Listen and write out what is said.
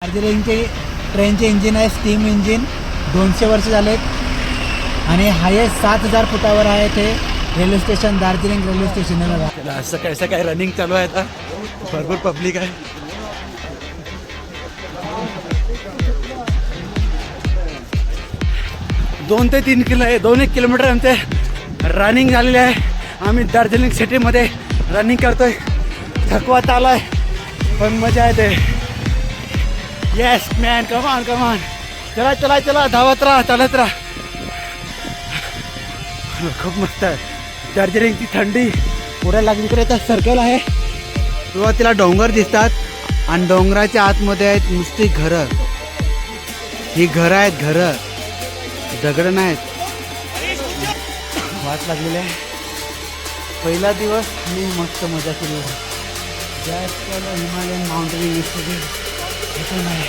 दार्जिलिंगचे ट्रेनचे इंजिन आहे, steam engine. 200 वर्ष झालेत आणि हायेस्ट 7000 फुटावर आहे ते railway station. Darjeeling railway station आहे बघा. असं कसं काय रनिंग चालू आहे आता, भरपूर पब्लिक आहे. 2 ते 3 किलोमीटर आमचे रनिंग झालेले आहे. आम्ही दार्जिलिंग सिटीमध्ये रनिंग करतोय. थकवा आला आहे पण मजा येते. येस मॅन, कमान कमान, चला चला चला, धावत राहा, चालत राहा. खूप मस्त आहे. दार्जिलिंगची थंडी पुढे लागली. इकडे आता सर्कल आहे. सुरुवातीला डोंगर दिसतात आणि डोंगराच्या आतमध्ये आहेत नुसती घरं. ही घरं आहेत, घरं, दगड नाहीत. वाट लागलेली आहे. पहिला दिवस मी मस्त मजा केली. जास्त हिमालयन माउंटेनिंग नाही.